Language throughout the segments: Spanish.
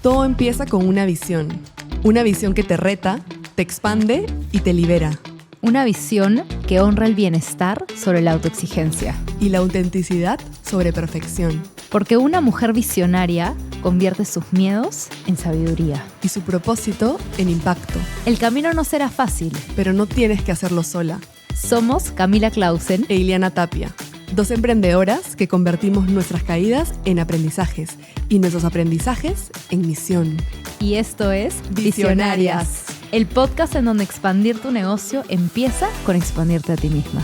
Todo empieza con una visión que te reta, te expande y te libera. Una visión que honra el bienestar sobre la autoexigencia. Y la autenticidad sobre perfección. Porque una mujer visionaria convierte sus miedos en sabiduría. Y su propósito en impacto. El camino no será fácil. Pero no tienes que hacerlo sola. Somos Camila Clausen e Ileana Tapia. Dos emprendedoras que convertimos nuestras caídas en aprendizajes y nuestros aprendizajes en misión. Y esto es Visionarias, el podcast en donde expandir tu negocio empieza con expandirte a ti misma.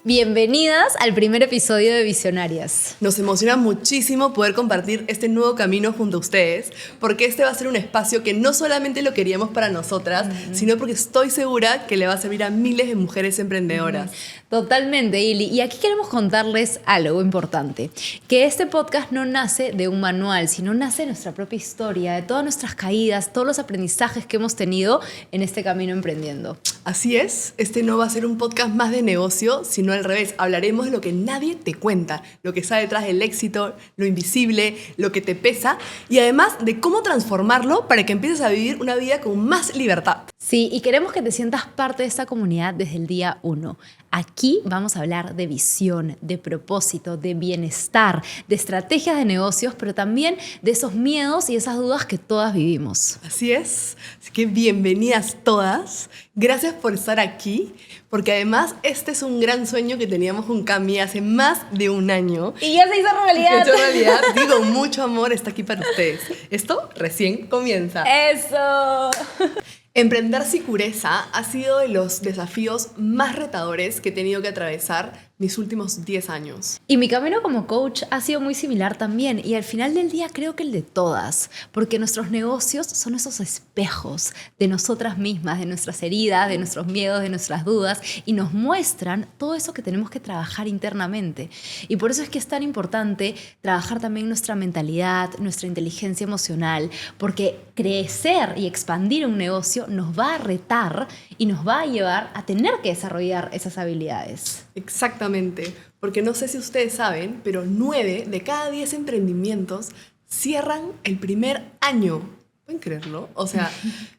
Bienvenidas al primer episodio de Visionarias. Nos emociona muchísimo poder compartir este nuevo camino junto a ustedes, porque este va a ser un espacio que no solamente lo queríamos para nosotras, sino porque estoy segura que le va a servir a miles de mujeres emprendedoras. Totalmente, Ili. Y aquí queremos contarles algo importante, que este podcast no nace de un manual, sino nace de nuestra propia historia, de todas nuestras caídas, todos los aprendizajes que hemos tenido en este camino emprendiendo. Así es, este no va a ser un podcast más de negocio, sino al revés. Hablaremos de lo que nadie te cuenta, lo que está detrás del éxito, lo invisible, lo que te pesa y además de cómo transformarlo para que empieces a vivir una vida con más libertad. Sí, y queremos que te sientas parte de esta comunidad desde el día 1. Aquí vamos a hablar de visión, de propósito, de bienestar, de estrategias de negocios, pero también de esos miedos y esas dudas que todas vivimos. Así es, así que bienvenidas todas. Gracias por estar aquí, porque además este es un gran sueño que teníamos con Cami hace más de un año. Y ya se hizo realidad. Se hizo realidad. Digo, mucho amor está aquí para ustedes. Esto recién comienza. ¡Eso! Emprender Sicureza ha sido de los desafíos más retadores que he tenido que atravesar mis últimos 10 años. Y mi camino como coach ha sido muy similar también, y al final del día creo que el de todas, porque nuestros negocios son esos espejos de nosotras mismas, de nuestras heridas, de nuestros miedos, de nuestras dudas, y nos muestran todo eso que tenemos que trabajar internamente. Y por eso es que es tan importante trabajar también nuestra mentalidad, nuestra inteligencia emocional, porque crecer y expandir un negocio nos va a retar y nos va a llevar a tener que desarrollar esas habilidades. Exactamente, porque no sé si ustedes saben, pero 9 de cada 10 emprendimientos cierran el primer año. ¿Pueden creerlo? O sea,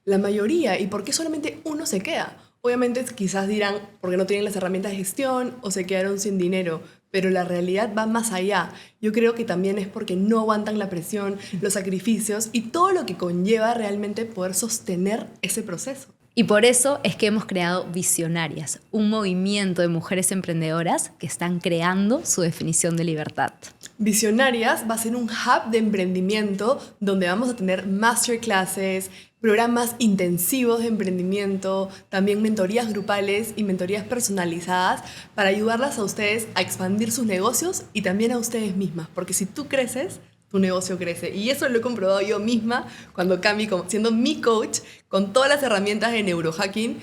la mayoría. ¿Y por qué solamente uno se queda? Obviamente quizás dirán porque no tienen las herramientas de gestión o se quedaron sin dinero, pero la realidad va más allá. Yo creo que también es porque no aguantan la presión, los sacrificios y todo lo que conlleva realmente poder sostener ese proceso. Y por eso es que hemos creado Visionarias, un movimiento de mujeres emprendedoras que están creando su definición de libertad. Visionarias va a ser un hub de emprendimiento donde vamos a tener masterclasses, programas intensivos de emprendimiento, también mentorías grupales y mentorías personalizadas para ayudarlas a ustedes a expandir sus negocios y también a ustedes mismas. Porque si tú creces, tu negocio crece. Y eso lo he comprobado yo misma cuando Cami, siendo mi coach, con todas las herramientas de neurohacking,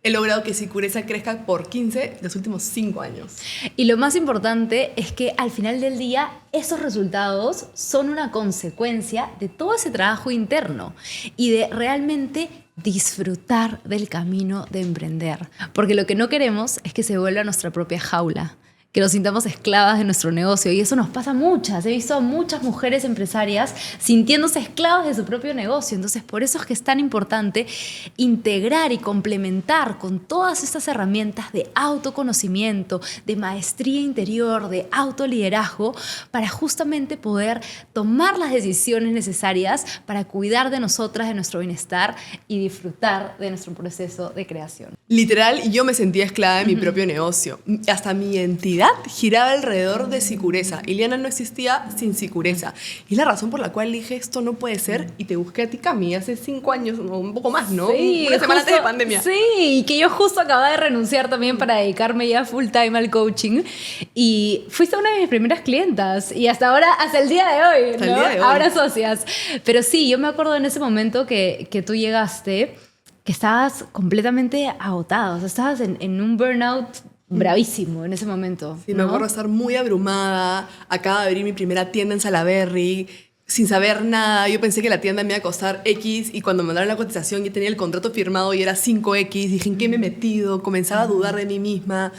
he logrado que Sicureza crezca por 15 los últimos 5 años. Y lo más importante es que al final del día esos resultados son una consecuencia de todo ese trabajo interno y de realmente disfrutar del camino de emprender. Porque lo que no queremos es que se vuelva nuestra propia jaula, que nos sintamos esclavas de nuestro negocio. Y eso nos pasa a muchas. He visto a muchas mujeres empresarias sintiéndose esclavas de su propio negocio. Entonces, por eso es que es tan importante integrar y complementar con todas estas herramientas de autoconocimiento, de maestría interior, de autoliderazgo, para justamente poder tomar las decisiones necesarias para cuidar de nosotras, de nuestro bienestar y disfrutar de nuestro proceso de creación. Literal, yo me sentía esclava de mi propio negocio. Hasta mi identidad giraba alrededor de Sicureza. Ileana no existía sin Sicureza. Y es la razón por la cual dije, esto no puede ser, y te busqué a ti, Cami, hace 5 años, o un poco más, ¿no? Sí, una semana antes de pandemia. Sí, y que yo justo acababa de renunciar también para dedicarme ya full time al coaching. Y fuiste una de mis primeras clientas. Y hasta ahora, hasta el día de hoy, hasta ¿no? El día de hoy. Ahora socias. Pero sí, yo me acuerdo en ese momento que tú llegaste, que estabas completamente agotada. O sea, estabas en un burnout bravísimo en ese momento. Sí, ¿no? me acuerdo de estar muy abrumada. Acaba de abrir mi primera tienda en Salaberry. sin saber nada. Yo pensé que la tienda me iba a costar X y cuando me mandaron la cotización yo tenía el contrato firmado y era 5X. Dije, ¿en qué me he metido? Comenzaba a dudar de mí misma.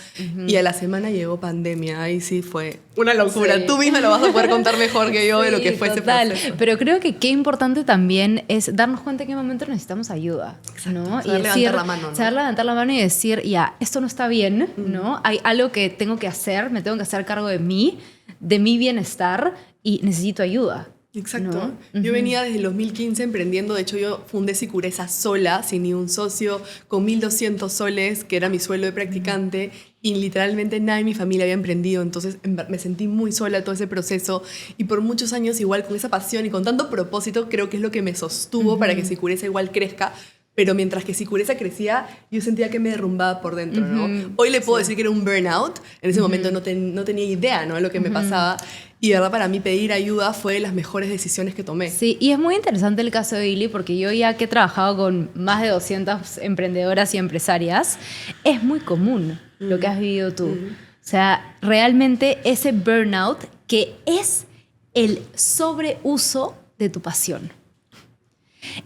Y a la semana llegó pandemia. Ahí sí fue una locura. Sí. Tú misma lo vas a poder contar mejor que yo de lo que fue total. ese proceso. Pero creo que qué importante también es darnos cuenta en qué momento necesitamos ayuda. ¿no? Saber levantar la mano, ¿no? Saber levantar la mano y decir, ya, esto no está bien, ¿no? Hay algo que tengo que hacer, me tengo que hacer cargo de mí, de mi bienestar y necesito ayuda. Exacto. ¿No? Yo venía desde el 2015 emprendiendo. De hecho, yo fundé Sicureza sola, sin ni un socio, con 1.200 soles, que era mi sueldo de practicante, y literalmente nadie en mi familia había emprendido. Entonces me sentí muy sola todo ese proceso. Y por muchos años, igual con esa pasión y con tanto propósito, creo que es lo que me sostuvo para que Sicureza igual crezca. Pero mientras que Sicureza crecía, yo sentía que me derrumbaba por dentro, ¿no? Hoy le puedo decir que era un burnout. En ese momento no tenía idea, ¿no?, de lo que me pasaba. Y de verdad, para mí pedir ayuda fue de las mejores decisiones que tomé. Sí, y es muy interesante el caso de Ili, porque yo ya que he trabajado con más de 200 emprendedoras y empresarias, es muy común lo que has vivido tú. O sea, realmente ese burnout que es el sobreuso de tu pasión.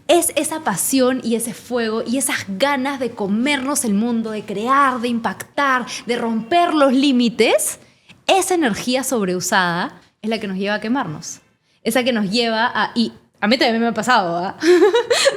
Es esa pasión y ese fuego y esas ganas de comernos el mundo, de crear, de impactar, de romper los límites. Esa energía sobreusada es la que nos lleva a quemarnos. Esa que nos lleva a... Y a mí también me ha pasado, ¿eh?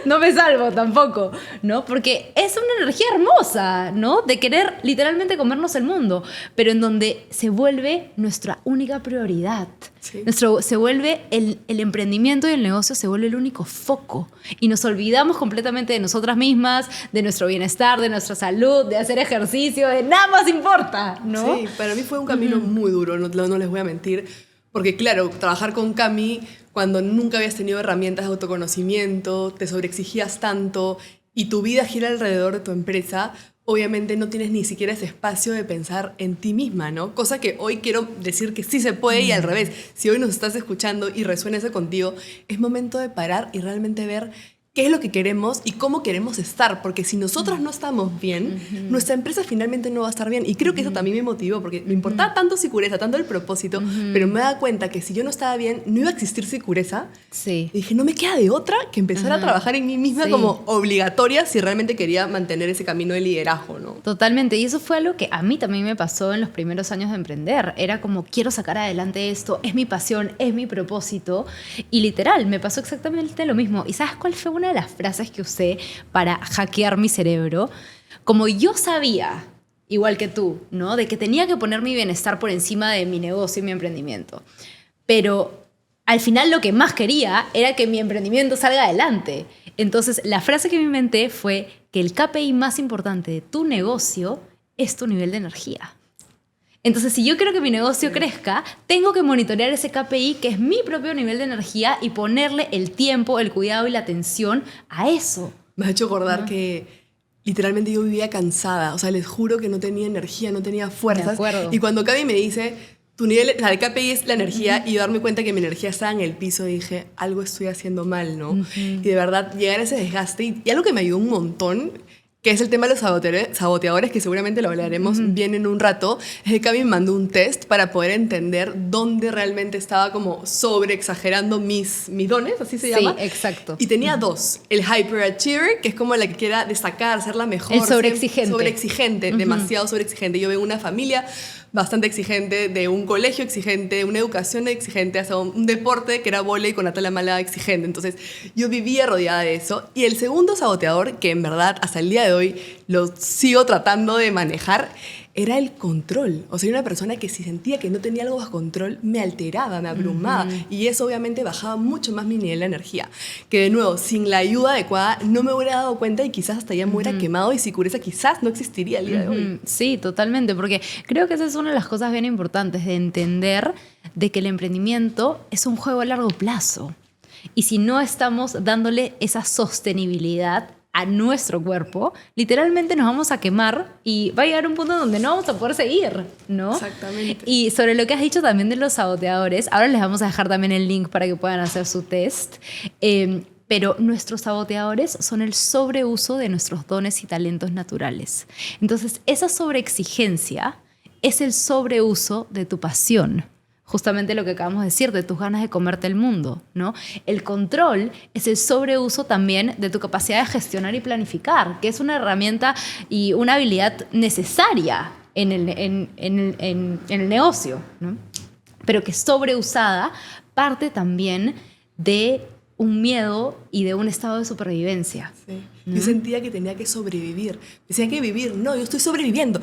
No me salvo tampoco, ¿no? Porque es una energía hermosa, ¿no? De querer literalmente comernos el mundo, pero en donde se vuelve nuestra única prioridad. Sí. Se vuelve el emprendimiento y el negocio se vuelve el único foco. Y nos olvidamos completamente de nosotras mismas, de nuestro bienestar, de nuestra salud, de hacer ejercicio, de nada más importa, ¿no? Sí, para mí fue un camino muy duro, no les voy a mentir. Porque claro, trabajar con Cami cuando nunca habías tenido herramientas de autoconocimiento, te sobreexigías tanto y tu vida gira alrededor de tu empresa, obviamente no tienes ni siquiera ese espacio de pensar en ti misma, ¿no? Cosa que hoy quiero decir que sí se puede y al revés. Si hoy nos estás escuchando y resuena eso contigo, es momento de parar y realmente ver qué es lo que queremos y cómo queremos estar, porque si nosotros no estamos bien, nuestra empresa finalmente no va a estar bien. Y creo que eso también me motivó, porque me importaba tanto Sicureza, tanto el propósito, pero me daba cuenta que si yo no estaba bien, no iba a existir Sicureza. Sí. Y dije, no me queda de otra que empezar a trabajar en mí misma Sí. como obligatoria si realmente quería mantener ese camino de liderazgo, ¿no? Totalmente, y eso fue algo que a mí también me pasó en los primeros años de emprender. Era como, quiero sacar adelante esto, es mi pasión, es mi propósito. Y literal, me pasó exactamente lo mismo. ¿Y sabes cuál fue una de las frases que usé para hackear mi cerebro? Como yo sabía, igual que tú, ¿no?, de que tenía que poner mi bienestar por encima de mi negocio y mi emprendimiento. Pero al final lo que más quería era que mi emprendimiento salga adelante. Entonces, la frase que me inventé fue que el KPI más importante de tu negocio es tu nivel de energía. Entonces, si yo quiero que mi negocio crezca, tengo que monitorear ese KPI, que es mi propio nivel de energía, y ponerle el tiempo, el cuidado y la atención a eso. Me ha hecho acordar que literalmente yo vivía cansada. O sea, les juro que no tenía energía, no tenía fuerzas. De acuerdo. Y cuando Cami me dice, tu nivel, o sea, el KPI es la energía, y yo darme cuenta que mi energía estaba en el piso, dije, algo estoy haciendo mal, ¿no? Y de verdad, llegar a ese desgaste. Y algo que me ayudó un montón, que es el tema de los saboteadores, que seguramente lo hablaremos bien en un rato, es que Cami me mandó un test para poder entender dónde realmente estaba como sobreexagerando mis dones, así se llama. Sí, exacto. Y tenía dos. El hyperachiever, que es como la que quiera destacar, ser la mejor. El sobreexigente. Sobreexigente, demasiado sobreexigente. Yo vengo de una familia bastante exigente, de un colegio exigente, una educación exigente, hasta un deporte que era vóley con Natalia Mala exigente. Entonces, yo vivía rodeada de eso. Y el segundo saboteador, que en verdad hasta el día de hoy lo sigo tratando de manejar, era el control. O sea, era una persona que si sentía que no tenía algo bajo control, me alteraba, me abrumaba. Y eso obviamente bajaba mucho más mi nivel de energía. Que de nuevo, sin la ayuda adecuada, no me hubiera dado cuenta y quizás hasta ya me hubiera quemado y Sicureza quizás no existiría el día de hoy. Sí, totalmente, porque creo que esa es una de las cosas bien importantes, de entender de que el emprendimiento es un juego a largo plazo. Y si no estamos dándole esa sostenibilidad a nuestro cuerpo, literalmente nos vamos a quemar y va a llegar un punto donde no vamos a poder seguir, ¿no? Exactamente. Y sobre lo que has dicho también de los saboteadores, ahora les vamos a dejar también el link para que puedan hacer su test. Pero nuestros saboteadores son el sobreuso de nuestros dones y talentos naturales. Entonces, esa sobreexigencia es el sobreuso de tu pasión. justamente lo que acabamos de decir, de tus ganas de comerte el mundo, ¿no? El control es el sobreuso también de tu capacidad de gestionar y planificar, que es una herramienta y una habilidad necesaria en el negocio, ¿no? Pero que sobreusada parte también de un miedo y de un estado de supervivencia. Sí. ¿No? Yo sentía que tenía que sobrevivir. Decía que vivir. No, yo estoy sobreviviendo.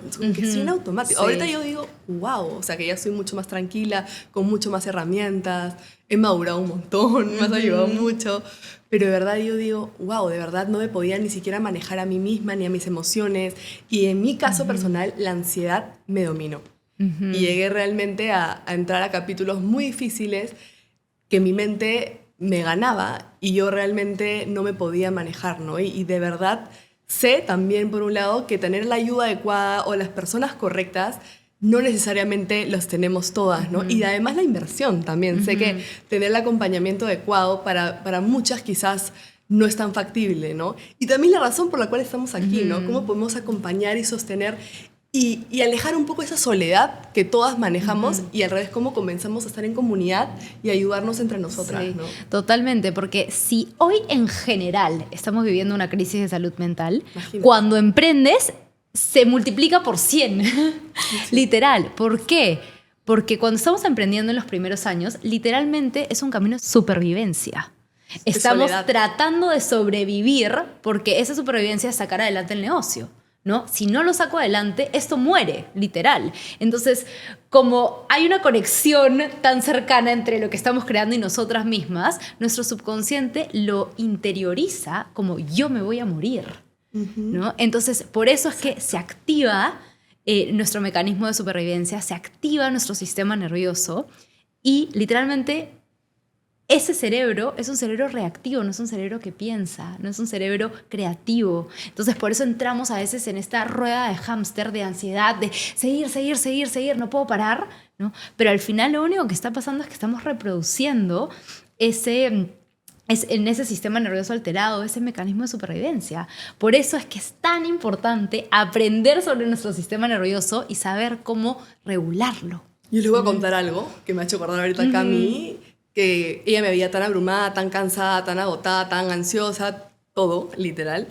Es como que soy un automático. Sí. Ahorita yo digo, wow, o sea, que ya soy mucho más tranquila, con mucho más herramientas. He madurado un montón, me has ayudado mucho. Pero de verdad yo digo, wow, de verdad no me podía ni siquiera manejar a mí misma ni a mis emociones. Y en mi caso personal, la ansiedad me dominó. Y llegué realmente a entrar a capítulos muy difíciles que mi mente me ganaba y yo realmente no me podía manejar, ¿no? Y de verdad sé también, por un lado, que tener la ayuda adecuada o las personas correctas no necesariamente los tenemos todas, ¿no? Y además la inversión también. Sé que tener el acompañamiento adecuado para muchas quizás no es tan factible, ¿no? Y también la razón por la cual estamos aquí, ¿no? Cómo podemos acompañar y sostener y alejar un poco esa soledad que todas manejamos y al revés, cómo comenzamos a estar en comunidad y ayudarnos entre nosotras, Sí, ¿no? totalmente, porque si hoy en general estamos viviendo una crisis de salud mental, Imagínate. cuando emprendes se multiplica por 100, literal. ¿Por qué? Porque cuando estamos emprendiendo en los primeros años, literalmente es un camino de supervivencia. Estamos soledad. tratando de sobrevivir porque esa supervivencia es sacar adelante el negocio, ¿no? Si no lo saco adelante, esto muere, literal. Entonces, como hay una conexión tan cercana entre lo que estamos creando y nosotras mismas, nuestro subconsciente lo interioriza como yo me voy a morir, ¿no? Entonces, por eso es que se activa nuestro mecanismo de supervivencia, se activa nuestro sistema nervioso y literalmente ese cerebro es un cerebro reactivo, no es un cerebro que piensa, no es un cerebro creativo. Entonces, por eso entramos a veces en esta rueda de hámster, de ansiedad, de seguir, no puedo parar, ¿no? Pero al final lo único que está pasando es que estamos reproduciendo en ese sistema nervioso alterado, ese mecanismo de supervivencia. Por eso es que es tan importante aprender sobre nuestro sistema nervioso y saber cómo regularlo. Yo les voy a contar algo que me ha hecho acordar ahorita acá a mí, que ella me veía tan abrumada, tan cansada, tan agotada, tan ansiosa, todo, literal.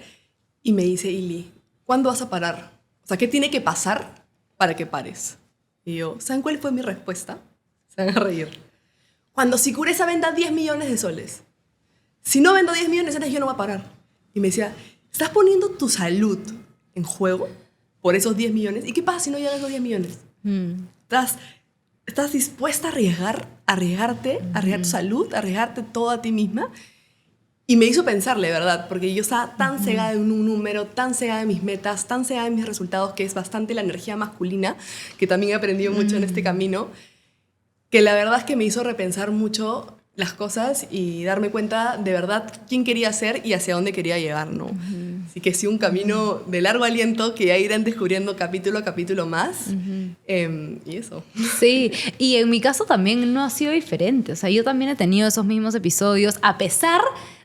Y me dice, Ili, ¿cuándo vas a parar? O sea, ¿qué tiene que pasar para que pares? Y yo, ¿saben cuál fue mi respuesta? Se van a reír. Cuando Sicuresa venda 10 millones de soles. Si no vendo 10 millones de soles, yo no voy a parar. Y me decía, ¿estás poniendo tu salud en juego por esos 10 millones? ¿Y qué pasa si no llegan esos 10 millones? ¿Estás dispuesta a arriesgarte, arriesgar tu salud, arriesgarte todo a ti misma? Y me hizo pensarle, ¿verdad? Porque yo estaba tan cegada de un número, tan cegada de mis metas, tan cegada de mis resultados, que es bastante la energía masculina, que también he aprendido mucho en este camino, que la verdad es que me hizo repensar mucho las cosas y darme cuenta de verdad quién quería ser y hacia dónde quería llegar, ¿no? Así que sí, un camino de largo aliento que ya irán descubriendo capítulo a capítulo más. Y eso. Sí, y en mi caso también no ha sido diferente. O sea, yo también he tenido esos mismos episodios, a pesar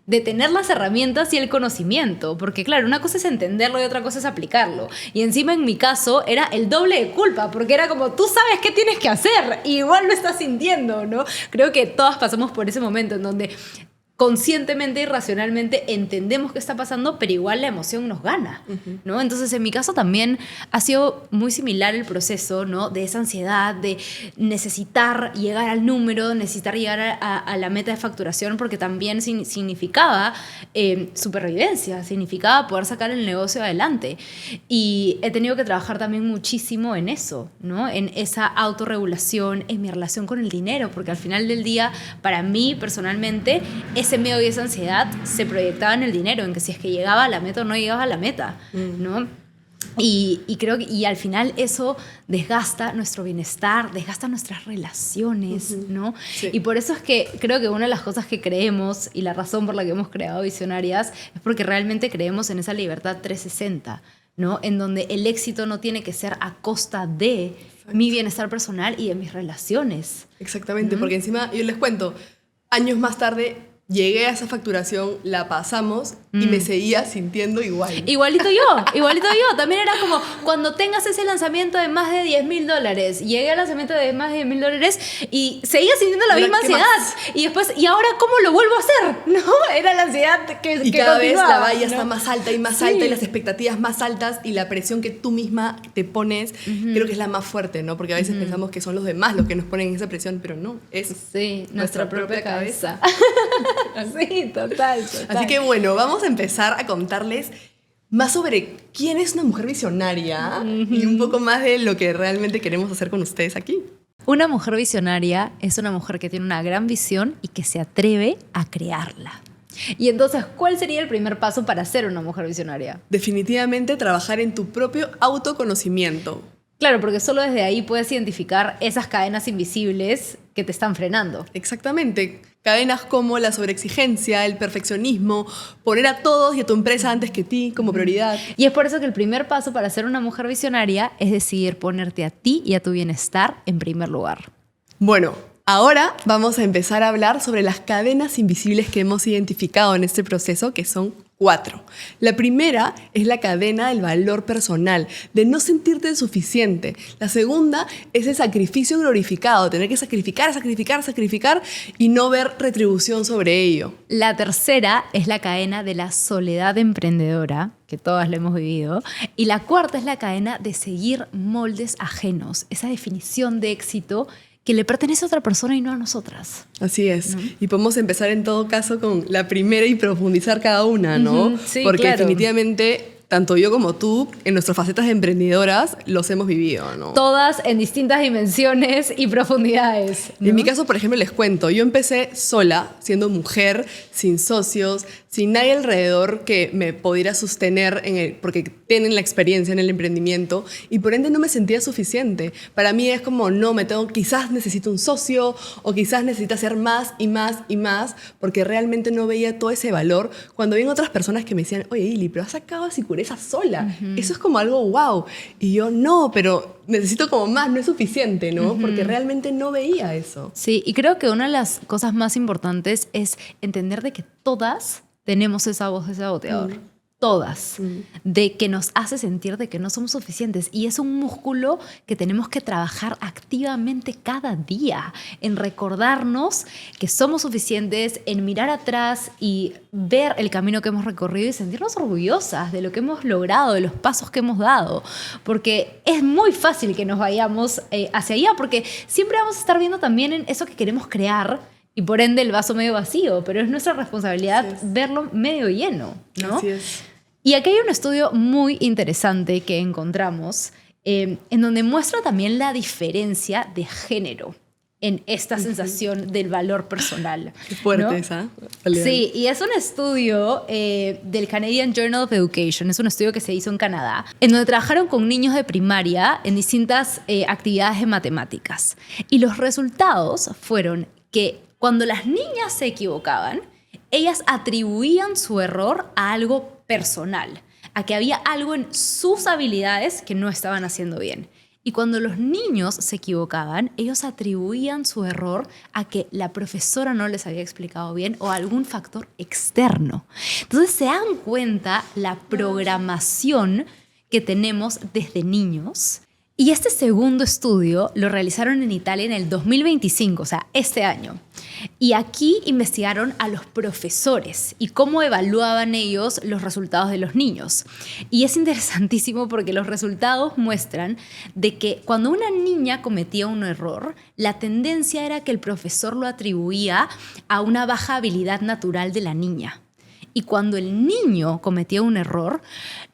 de tener las herramientas y el conocimiento. Porque claro, una cosa es entenderlo y otra cosa es aplicarlo. Y encima en mi caso era el doble de culpa, porque era como, tú sabes qué tienes que hacer y igual lo estás sintiendo, ¿no? Creo que todas pasamos por ese momento en donde conscientemente y racionalmente entendemos qué está pasando, pero igual la emoción nos gana, ¿no? Entonces, en mi caso también ha sido muy similar el proceso, ¿no? De esa ansiedad, de necesitar llegar al número, necesitar llegar a la meta de facturación, porque también significaba supervivencia, significaba poder sacar el negocio adelante. Y he tenido que trabajar también muchísimo en eso, ¿no? En esa autorregulación, en mi relación con el dinero, porque al final del día, para mí, personalmente, ese miedo y esa ansiedad se proyectaba en el dinero, en que si es que llegaba a la meta o no llegaba a la meta, ¿no? Y creo que al final eso desgasta nuestro bienestar, desgasta nuestras relaciones, ¿no? Sí. Y por eso es que creo que una de las cosas que creemos y la razón por la que hemos creado Visionarias es porque realmente creemos en esa libertad 360, ¿no? En donde el éxito no tiene que ser a costa de mi bienestar personal y de mis relaciones. Exactamente, porque encima, yo les cuento, años más tarde llegué a esa facturación, la pasamos y me seguía sintiendo igual. Igualito yo. También era como, cuando tengas ese lanzamiento de más de $10,000, llegué al lanzamiento de más de $10,000 y seguía sintiendo la misma ansiedad. Y después, ¿y ahora cómo lo vuelvo a hacer? ¿No? Era la ansiedad que cada vez continuaba, la valla ¿no? está más alta y más alta, y las expectativas más altas, y la presión que tú misma te pones, creo que es la más fuerte, ¿no? Porque a veces pensamos que son los demás los que nos ponen esa presión, pero no, es nuestra propia cabeza. Sí, total. Así que bueno, vamos a empezar a contarles más sobre quién es una mujer visionaria y un poco más de lo que realmente queremos hacer con ustedes aquí. Una mujer visionaria es una mujer que tiene una gran visión y que se atreve a crearla. Y entonces, ¿cuál sería el primer paso para ser una mujer visionaria? Definitivamente trabajar en tu propio autoconocimiento. Claro, porque solo desde ahí puedes identificar esas cadenas invisibles que te están frenando. Exactamente. Cadenas como la sobreexigencia, el perfeccionismo, poner a todos y a tu empresa antes que ti como prioridad. Y es por eso que el primer paso para ser una mujer visionaria es decidir ponerte a ti y a tu bienestar en primer lugar. Bueno, ahora vamos a empezar a hablar sobre las cadenas invisibles que hemos identificado en este proceso, que son 4. La primera es la cadena del valor personal, de no sentirte suficiente. La segunda es el sacrificio glorificado, tener que sacrificar y no ver retribución sobre ello. La tercera es la cadena de la soledad emprendedora, que todas la hemos vivido. Y la cuarta es la cadena de seguir moldes ajenos, esa definición de éxito que le pertenece a otra persona y no a nosotras. Así es. ¿No? Y podemos empezar en todo caso con la primera y profundizar cada una, ¿no? Sí, porque claro. Definitivamente, tanto yo como tú, en nuestras facetas de emprendedoras, los hemos vivido, ¿no? Todas en distintas dimensiones y profundidades, ¿no? En mi caso, por ejemplo, les cuento, yo empecé sola, siendo mujer, sin socios, sin nadie alrededor que me pudiera sostener porque tienen la experiencia en el emprendimiento, y por ende no me sentía suficiente. Para mí es como, no, quizás necesito un socio, o quizás necesito hacer más y más y más, porque realmente no veía todo ese valor. Cuando vi otras personas que me decían, oye, Ili, pero has sacado a Sicureza sola. Eso es como algo wow. Y yo, no, pero necesito como más, no es suficiente, ¿no? Porque realmente no veía eso. Sí, y creo que una de las cosas más importantes es entender de que todas tenemos esa voz de saboteador. Todas. De que nos hace sentir de que no somos suficientes. Y es un músculo que tenemos que trabajar activamente cada día, en recordarnos que somos suficientes, en mirar atrás y ver el camino que hemos recorrido y sentirnos orgullosas de lo que hemos logrado, de los pasos que hemos dado. Porque es muy fácil que nos vayamos hacia allá, porque siempre vamos a estar viendo también en eso que queremos crear, y por ende el vaso medio vacío, pero es nuestra responsabilidad verlo medio lleno, ¿no? Así es. Y aquí hay un estudio muy interesante que encontramos en donde muestra también la diferencia de género en esta sensación del valor personal. Qué fuerte, ¿no? Esa. Sí, y es un estudio del Canadian Journal of Education, es un estudio que se hizo en Canadá, en donde trabajaron con niños de primaria en distintas actividades de matemáticas. Y los resultados fueron que cuando las niñas se equivocaban, ellas atribuían su error a algo personal, a que había algo en sus habilidades que no estaban haciendo bien. Y cuando los niños se equivocaban, ellos atribuían su error a que la profesora no les había explicado bien o a algún factor externo. Entonces se dan cuenta la programación que tenemos desde niños. Y este segundo estudio lo realizaron en Italia en el 2025, o sea, este año. Y aquí investigaron a los profesores y cómo evaluaban ellos los resultados de los niños. Y es interesantísimo porque los resultados muestran de que cuando una niña cometía un error, la tendencia era que el profesor lo atribuía a una baja habilidad natural de la niña. Y cuando el niño cometía un error,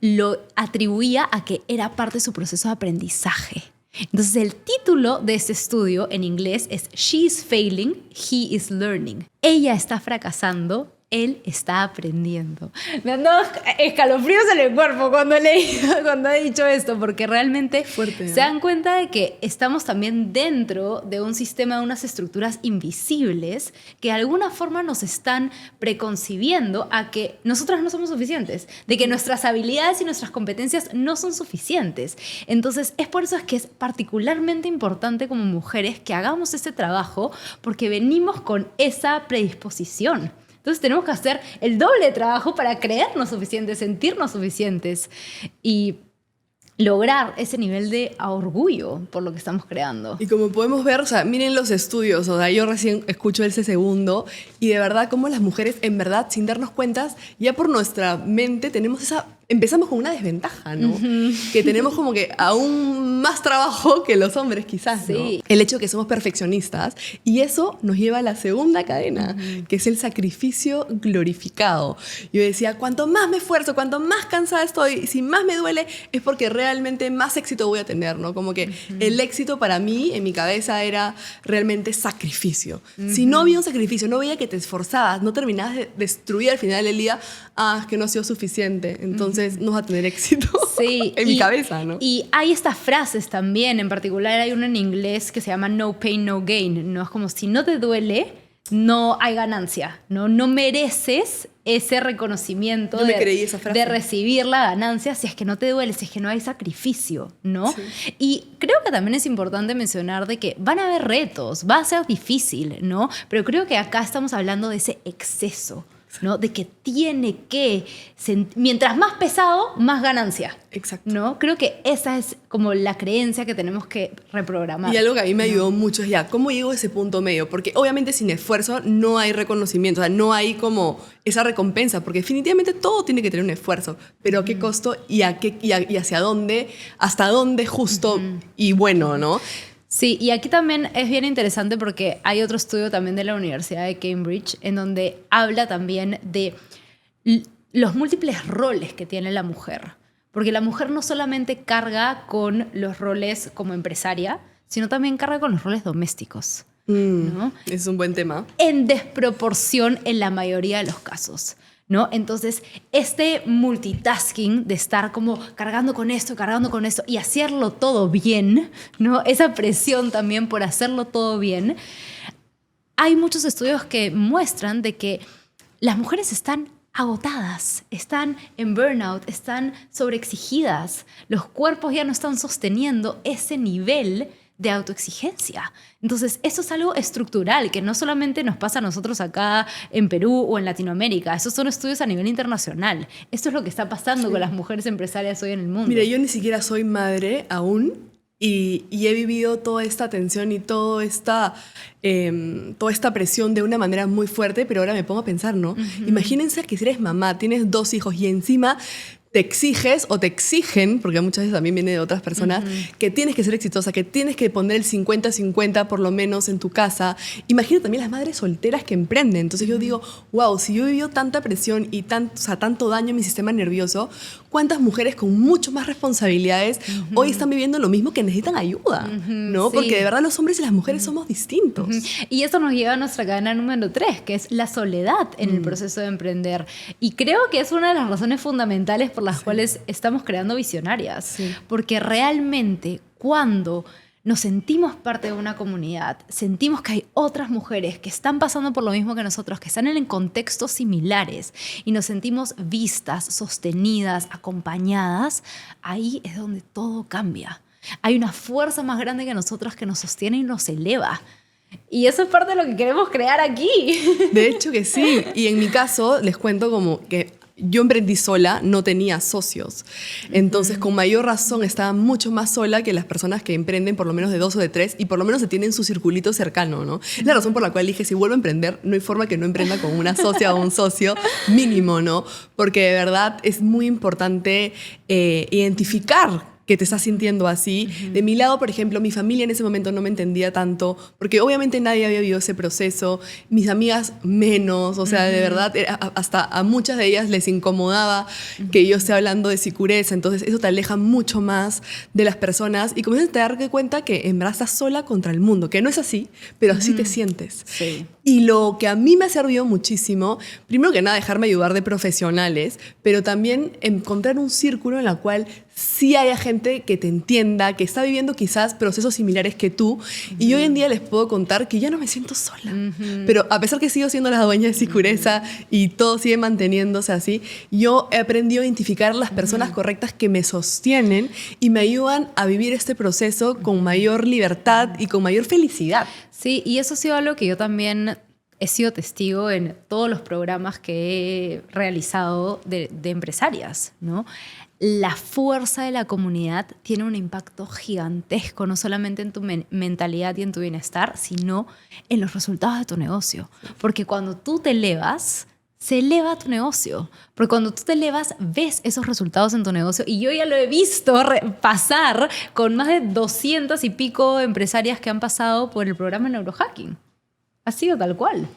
lo atribuía a que era parte de su proceso de aprendizaje. Entonces, el título de este estudio en inglés es She's Failing, He is Learning. Ella está fracasando, él está aprendiendo. Me han dado escalofríos en el cuerpo cuando he dicho esto, porque realmente fuerte, ¿no? Se dan cuenta de que estamos también dentro de un sistema, de unas estructuras invisibles que de alguna forma nos están preconcibiendo a que nosotras no somos suficientes, de que nuestras habilidades y nuestras competencias no son suficientes. Entonces, es por eso es que es particularmente importante como mujeres que hagamos este trabajo, porque venimos con esa predisposición, Entonces tenemos que hacer el doble de trabajo para creernos suficientes, sentirnos suficientes y lograr ese nivel de orgullo por lo que estamos creando. Y como podemos ver, o sea, miren los estudios, o sea, yo recién escucho ese segundo y de verdad como las mujeres, en verdad, sin darnos cuenta, ya por nuestra mente empezamos con una desventaja, ¿no? Que tenemos como que aún más trabajo que los hombres quizás, ¿no? Sí. El hecho de que somos perfeccionistas y eso nos lleva a la segunda cadena, que es el sacrificio glorificado. Yo decía, cuanto más me esfuerzo, cuanto más cansada estoy, si más me duele, es porque realmente más éxito voy a tener, ¿no? Como que el éxito para mí, en mi cabeza, era realmente sacrificio. Si no había un sacrificio, no veía que te esforzabas, no terminabas de destruir al final del día, es que no ha sido suficiente, entonces no vas a tener éxito. Sí, en mi cabeza, ¿no? Y hay estas frases también, en particular hay una en inglés que se llama no pain, no gain, ¿no? Es como si no te duele, no hay ganancia, ¿no? No mereces ese reconocimiento Yo me creí esa frase. de recibir la ganancia si es que no te duele, si es que no hay sacrificio, ¿no? Sí. Y creo que también es importante mencionar de que van a haber retos, va a ser difícil, ¿no? Pero creo que acá estamos hablando de ese exceso, ¿no? De que tiene que, mientras más pesado, más ganancia. Exacto. ¿No? Creo que esa es como la creencia que tenemos que reprogramar. Y algo que a mí me ayudó mucho es ya, ¿cómo llego a ese punto medio? Porque obviamente sin esfuerzo no hay reconocimiento, o sea, no hay como esa recompensa, porque definitivamente todo tiene que tener un esfuerzo, pero ¿a qué costo y hacia dónde, hasta dónde justo y bueno, ¿no? Sí, y aquí también es bien interesante porque hay otro estudio también de la Universidad de Cambridge en donde habla también de los múltiples roles que tiene la mujer. Porque la mujer no solamente carga con los roles como empresaria, sino también carga con los roles domésticos, ¿no? Es un buen tema. En desproporción en la mayoría de los casos, ¿no? Entonces, este multitasking de estar como cargando con esto y hacerlo todo bien, ¿no? Esa presión también por hacerlo todo bien. Hay muchos estudios que muestran de que las mujeres están agotadas, están en burnout, están sobreexigidas. Los cuerpos ya no están sosteniendo ese nivel de autoexigencia. Entonces, esto es algo estructural que no solamente nos pasa a nosotros acá en Perú o en Latinoamérica. Estos son estudios a nivel internacional. Esto es lo que está pasando con las mujeres empresarias hoy en el mundo. Mira, yo ni siquiera soy madre aún y he vivido toda esta tensión y toda esta presión de una manera muy fuerte, pero ahora me pongo a pensar, ¿no? Imagínense que si eres mamá, tienes 2 hijos y encima te exiges o te exigen, porque muchas veces también viene de otras personas, que tienes que ser exitosa, que tienes que poner el 50-50 por lo menos en tu casa. Imagina también las madres solteras que emprenden. Entonces yo digo, wow, si yo he vivido tanta presión y tanto daño en mi sistema nervioso, ¿cuántas mujeres con mucho más responsabilidades hoy están viviendo lo mismo que necesitan ayuda? ¿No? Sí. Porque de verdad los hombres y las mujeres somos distintos. Y eso nos lleva a nuestra cadena número 3, que es la soledad en el proceso de emprender. Y creo que es una de las razones fundamentales por las cuales estamos creando Visionarias. Sí. Porque realmente cuando nos sentimos parte de una comunidad, sentimos que hay otras mujeres que están pasando por lo mismo que nosotros, que están en contextos similares y nos sentimos vistas, sostenidas, acompañadas, ahí es donde todo cambia. Hay una fuerza más grande que nosotros que nos sostiene y nos eleva. Y eso es parte de lo que queremos crear aquí. De hecho que sí. Y en mi caso, les cuento como que yo emprendí sola, no tenía socios. Entonces, con mayor razón, estaba mucho más sola que las personas que emprenden por lo menos de 2 o de 3 y por lo menos se tienen su circulito cercano, ¿no? Es la razón por la cual dije, si vuelvo a emprender, no hay forma que no emprenda con una socia o un socio mínimo, ¿no? Porque de verdad es muy importante identificar que te estás sintiendo así. De mi lado, por ejemplo, mi familia en ese momento no me entendía tanto, porque obviamente nadie había vivido ese proceso, mis amigas menos, o sea, de verdad, hasta a muchas de ellas les incomodaba que yo esté hablando de sicureza, entonces eso te aleja mucho más de las personas y comienzas a darte cuenta que en verdad estás sola contra el mundo, que no es así, pero así te sientes. Sí. Y lo que a mí me ha servido muchísimo, primero que nada, dejarme ayudar de profesionales, pero también encontrar un círculo en el cual sí haya gente que te entienda, que está viviendo quizás procesos similares que tú. Y hoy en día les puedo contar que ya no me siento sola. Pero a pesar que sigo siendo la dueña de Sicureza y todo sigue manteniéndose así, yo he aprendido a identificar las personas correctas que me sostienen y me ayudan a vivir este proceso con mayor libertad y con mayor felicidad. Sí, y eso ha sido algo que yo también he sido testigo en todos los programas que he realizado de empresarias, ¿no? La fuerza de la comunidad tiene un impacto gigantesco, no solamente en tu mentalidad y en tu bienestar, sino en los resultados de tu negocio. Porque cuando tú te elevas, se eleva tu negocio. Porque cuando tú te elevas, ves esos resultados en tu negocio. Y yo ya lo he visto pasar con más de 200 y pico empresarias que han pasado por el programa Neurohacking. Ha sido tal cual.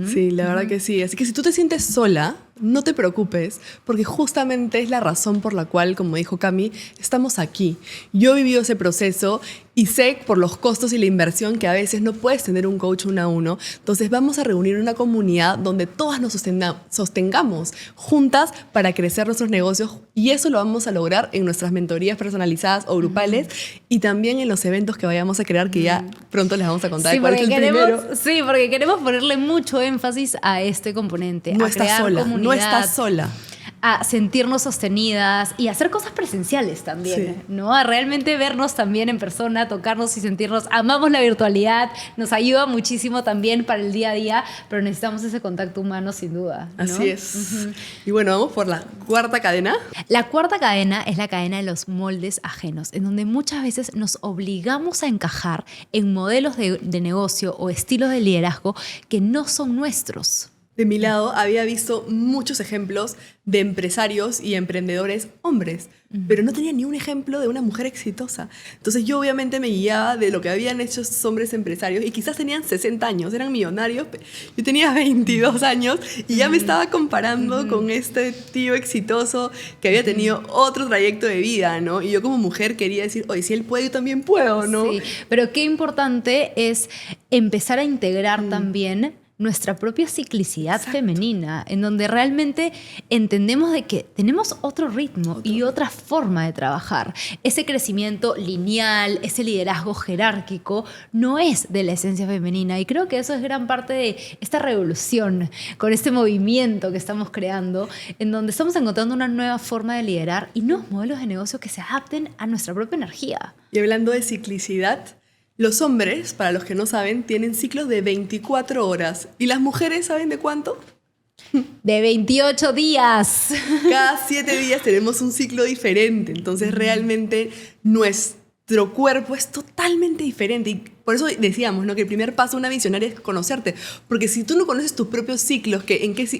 Sí, la verdad que sí. Así que si tú te sientes sola, no te preocupes, porque justamente es la razón por la cual, como dijo Cami, estamos aquí. Yo he vivido ese proceso y sé por los costos y la inversión que a veces no puedes tener un coach 1-a-1. Entonces vamos a reunir una comunidad donde todas nos sostengamos juntas para crecer nuestros negocios, y eso lo vamos a lograr en nuestras mentorías personalizadas o grupales y también en los eventos que vayamos a crear, que ya pronto les vamos a contar cuál es el primero. Sí, porque queremos ponerle mucho énfasis a este componente. No a estás crear sola, comunidad, no estás sola. A sentirnos sostenidas y hacer cosas presenciales también, Sí. ¿no? A realmente vernos también en persona, tocarnos y sentirnos. Amamos la virtualidad, nos ayuda muchísimo también para el día a día, pero necesitamos ese contacto humano sin duda, ¿no? Así es. Y bueno, vamos por la cuarta cadena. La cuarta cadena es la cadena de los moldes ajenos, en donde muchas veces nos obligamos a encajar en modelos de negocio o estilos de liderazgo que no son nuestros. De mi lado, había visto muchos ejemplos de empresarios y emprendedores hombres, pero no tenía ni un ejemplo de una mujer exitosa. Entonces yo obviamente me guiaba de lo que habían hecho esos hombres empresarios, y quizás tenían 60 años, eran millonarios. Yo tenía 22 años y ya me estaba comparando con este tío exitoso que había tenido otro trayecto de vida, ¿no? Y yo como mujer quería decir, oye, si él puede, yo también puedo, ¿no? Sí, pero qué importante es empezar a integrar también nuestra propia ciclicidad femenina, en donde realmente entendemos de que tenemos otro ritmo y otra forma de trabajar. Ese crecimiento lineal, ese liderazgo jerárquico, no es de la esencia femenina, y creo que eso es gran parte de esta revolución, con este movimiento que estamos creando, en donde estamos encontrando una nueva forma de liderar y nuevos modelos de negocio que se adapten a nuestra propia energía. Y hablando de ciclicidad, los hombres, para los que no saben, tienen ciclos de 24 horas. ¿Y las mujeres saben de cuánto? De 28 días. Cada 7 días tenemos un ciclo diferente. Entonces realmente nuestro cuerpo es totalmente diferente. Y por eso decíamos, ¿no?, que el primer paso de una visionaria es conocerte. Porque si tú no conoces tus propios ciclos,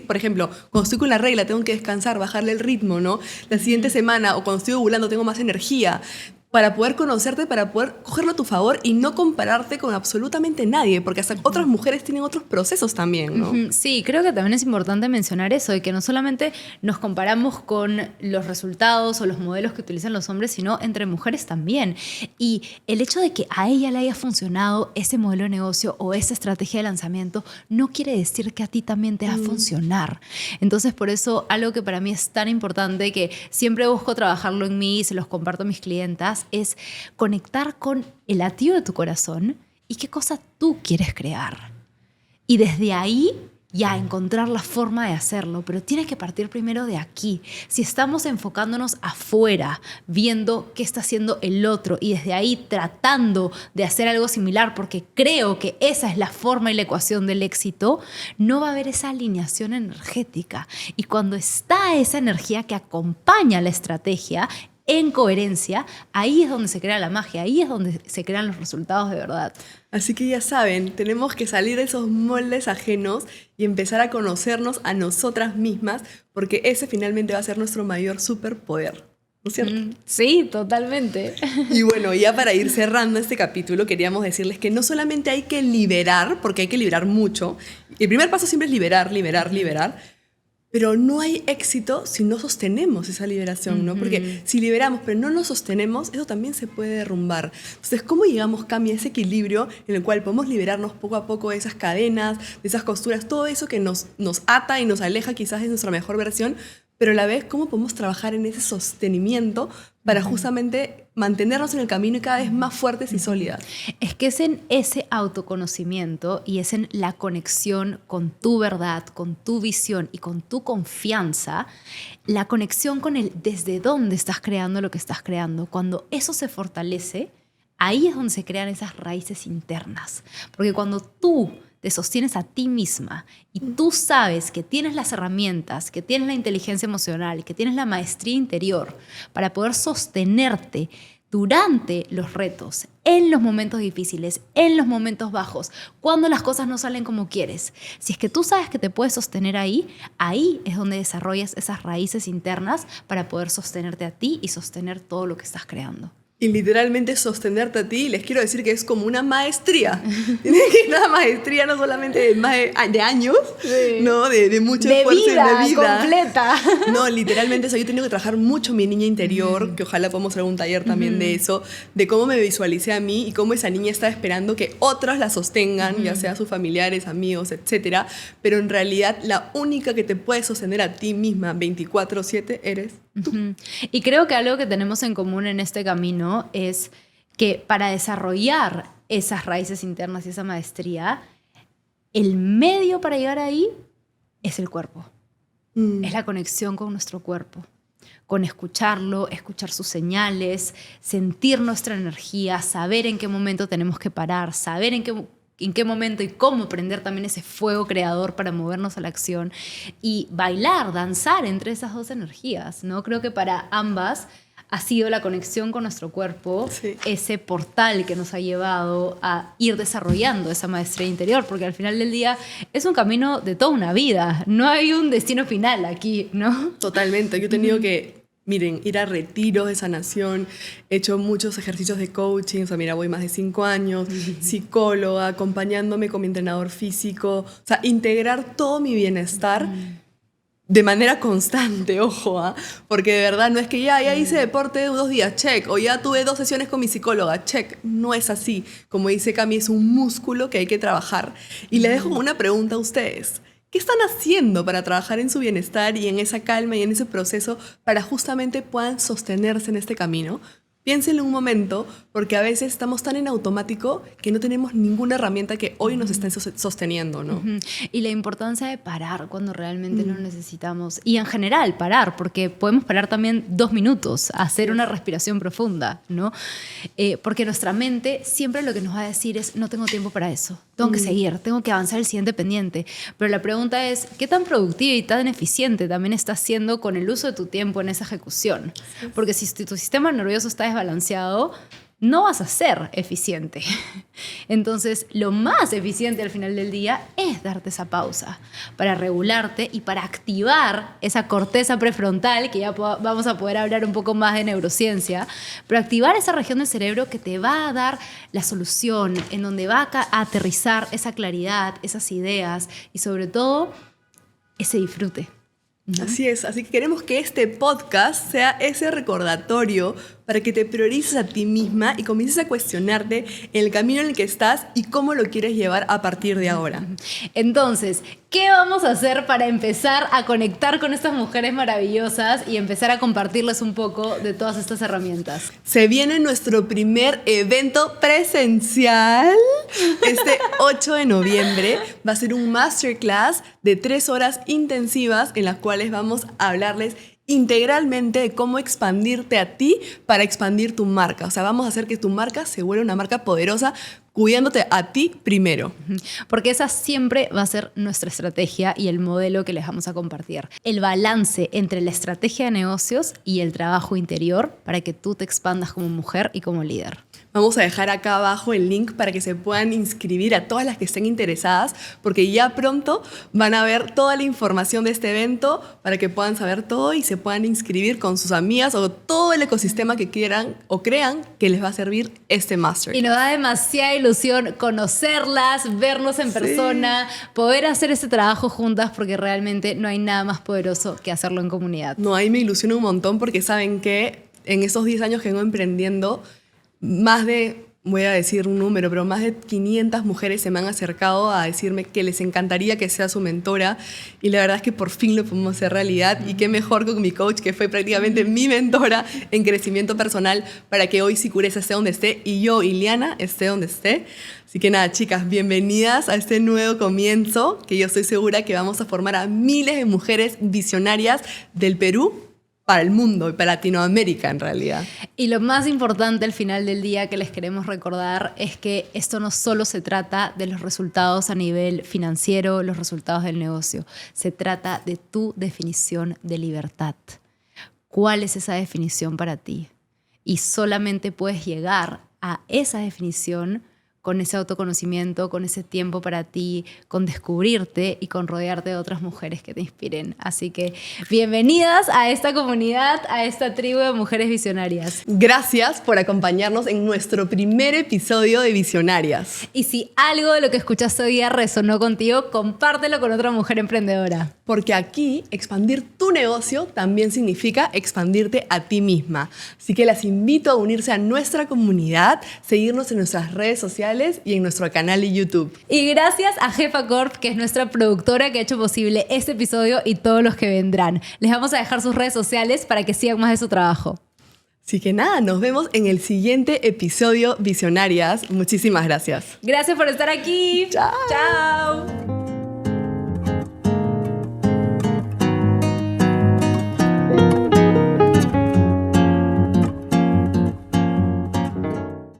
por ejemplo, cuando estoy con la regla tengo que descansar, bajarle el ritmo, ¿no? La siguiente semana, o cuando estoy ovulando tengo más energía. Para poder conocerte, para poder cogerlo a tu favor y no compararte con absolutamente nadie, porque hasta otras mujeres tienen otros procesos también, ¿no? Sí, creo que también es importante mencionar eso, de que no solamente nos comparamos con los resultados o los modelos que utilizan los hombres, sino entre mujeres también. Y el hecho de que a ella le haya funcionado ese modelo de negocio o esa estrategia de lanzamiento no quiere decir que a ti también te va a funcionar. Entonces, por eso, algo que para mí es tan importante, que siempre busco trabajarlo en mí y se los comparto a mis clientas, es conectar con el latido de tu corazón y qué cosa tú quieres crear. Y desde ahí ya encontrar la forma de hacerlo, pero tiene que partir primero de aquí. Si estamos enfocándonos afuera, viendo qué está haciendo el otro y desde ahí tratando de hacer algo similar porque creo que esa es la forma y la ecuación del éxito, no va a haber esa alineación energética. Y cuando está esa energía que acompaña la estrategia en coherencia, ahí es donde se crea la magia, ahí es donde se crean los resultados de verdad. Así que ya saben, tenemos que salir de esos moldes ajenos y empezar a conocernos a nosotras mismas, porque ese finalmente va a ser nuestro mayor superpoder, ¿no es cierto? Sí, totalmente. Y bueno, ya para ir cerrando este capítulo, queríamos decirles que no solamente hay que liberar, porque hay que liberar mucho. El primer paso siempre es liberar, liberar, liberar. Pero no hay éxito si no sostenemos esa liberación, ¿no? Porque si liberamos pero no nos sostenemos, eso también se puede derrumbar. Entonces, ¿cómo llegamos, Cami, a ese equilibrio en el cual podemos liberarnos poco a poco de esas cadenas, de esas costuras, todo eso que nos ata y nos aleja quizás de nuestra mejor versión, pero a la vez, cómo podemos trabajar en ese sostenimiento para justamente mantenernos en el camino y cada vez más fuertes y sólidas? Es que es en ese autoconocimiento y es en la conexión con tu verdad, con tu visión y con tu confianza, la conexión con el desde dónde estás creando lo que estás creando. Cuando eso se fortalece, ahí es donde se crean esas raíces internas. Porque cuando tú te te sostienes a ti misma y tú sabes que tienes las herramientas, que tienes la inteligencia emocional, que tienes la maestría interior para poder sostenerte durante los retos, en los momentos difíciles, en los momentos bajos, cuando las cosas no salen como quieres. Si es que tú sabes que te puedes sostener ahí, ahí es donde desarrollas esas raíces internas para poder sostenerte a ti y sostener todo lo que estás creando. Y literalmente sostenerte a ti, les quiero decir que es como una maestría. Tienes que una maestría no solamente de años, sí, ¿no? De mucho esfuerzo vida, de vida completa. No, literalmente, o sea, yo he tenido que trabajar mucho mi niña interior, que ojalá podamos hacer un taller también de eso, de cómo me visualicé a mí y cómo esa niña está esperando que otras la sostengan, ya sea sus familiares, amigos, etcétera. Pero en realidad, la única que te puede sostener a ti misma 24/7 eres tú. Y creo que algo que tenemos en común en este camino es que para desarrollar esas raíces internas y esa maestría, el medio para llegar ahí es el cuerpo. Es la conexión con nuestro cuerpo, con escucharlo, escuchar sus señales, sentir nuestra energía, saber en qué momento tenemos que parar, saber en qué momento y cómo prender también ese fuego creador para movernos a la acción y bailar, danzar entre esas dos energías, ¿no? Creo que para ambas ha sido la conexión con nuestro cuerpo, sí, ese portal que nos ha llevado a ir desarrollando esa maestría interior, porque al final del día es un camino de toda una vida, no hay un destino final aquí, ¿no? Totalmente, yo he tenido que, miren, ir a retiros de sanación, he hecho muchos ejercicios de coaching, o sea, mira, voy más de 5 años, psicóloga, acompañándome con mi entrenador físico, o sea, integrar todo mi bienestar de manera constante, ojo, porque de verdad no es que ya hice deporte 2 días, check, o ya tuve 2 sesiones con mi psicóloga, check, no es así. Como dice Cami, es un músculo que hay que trabajar. Y le dejo una pregunta a ustedes. ¿Qué están haciendo para trabajar en su bienestar y en esa calma y en ese proceso para justamente puedan sostenerse en este camino? Piénsenlo un momento, porque a veces estamos tan en automático que no tenemos ninguna herramienta que hoy nos esté sosteniendo, ¿no? Y la importancia de parar cuando realmente lo necesitamos. Y en general, parar, porque podemos parar también 2 minutos, hacer una respiración profunda, ¿no? Porque nuestra mente siempre lo que nos va a decir es, no tengo tiempo para eso, tengo que seguir, tengo que avanzar el siguiente pendiente. Pero la pregunta es, ¿qué tan productiva y tan eficiente también estás siendo con el uso de tu tiempo en esa ejecución? Porque si tu sistema nervioso está desbalanceado, no vas a ser eficiente. Entonces, lo más eficiente al final del día es darte esa pausa para regularte y para activar esa corteza prefrontal, que ya vamos a poder hablar un poco más de neurociencia, pero activar esa región del cerebro que te va a dar la solución, en donde va a aterrizar esa claridad, esas ideas y sobre todo ese disfrute. Así es, así que queremos que este podcast sea ese recordatorio para que te priorices a ti misma y comiences a cuestionarte el camino en el que estás y cómo lo quieres llevar a partir de ahora. Entonces, ¿qué vamos a hacer para empezar a conectar con estas mujeres maravillosas y empezar a compartirles un poco de todas estas herramientas? Se viene nuestro primer evento presencial este 8 de noviembre. Va a ser un masterclass de 3 horas intensivas en las cuales vamos a hablarles integralmente de cómo expandirte a ti para expandir tu marca. O sea, vamos a hacer que tu marca se vuelva una marca poderosa cuidándote a ti primero. Porque esa siempre va a ser nuestra estrategia y el modelo que les vamos a compartir. El balance entre la estrategia de negocios y el trabajo interior para que tú te expandas como mujer y como líder. Vamos a dejar acá abajo el link para que se puedan inscribir a todas las que estén interesadas, porque ya pronto van a ver toda la información de este evento para que puedan saber todo y se puedan inscribir con sus amigas o todo el ecosistema que quieran o crean que les va a servir este máster. Y nos da demasiada ilusión conocerlas, vernos en persona, poder hacer este trabajo juntas, porque realmente no hay nada más poderoso que hacerlo en comunidad. No, ahí me ilusiona un montón porque saben que en esos 10 años que vengo emprendiendo, más de, voy a decir un número, pero más de 500 mujeres se me han acercado a decirme que les encantaría que sea su mentora y la verdad es que por fin lo podemos hacer realidad y qué mejor con mi coach que fue prácticamente mi mentora en crecimiento personal para que hoy Sicureza esté donde esté y yo, Ileana, esté donde esté. Así que nada, chicas, bienvenidas a este nuevo comienzo que yo estoy segura que vamos a formar a miles de mujeres visionarias del Perú para el mundo y para Latinoamérica en realidad. Y lo más importante al final del día que les queremos recordar es que esto no solo se trata de los resultados a nivel financiero, los resultados del negocio. Se trata de tu definición de libertad. ¿Cuál es esa definición para ti? Y solamente puedes llegar a esa definición con ese autoconocimiento, con ese tiempo para ti, con descubrirte y con rodearte de otras mujeres que te inspiren. Así que bienvenidas a esta comunidad, a esta tribu de mujeres visionarias. Gracias por acompañarnos en nuestro primer episodio de Visionarias. Y si algo de lo que escuchaste hoy día resonó contigo, compártelo con otra mujer emprendedora. Porque aquí expandir tu negocio también significa expandirte a ti misma. Así que las invito a unirse a nuestra comunidad, seguirnos en nuestras redes sociales y en nuestro canal de YouTube. Y gracias a Jefa Corp, que es nuestra productora que ha hecho posible este episodio y todos los que vendrán. Les vamos a dejar sus redes sociales para que sigan más de su trabajo. Así que nada, nos vemos en el siguiente episodio Visionarias. Muchísimas gracias. Gracias por estar aquí. Chao. Chao.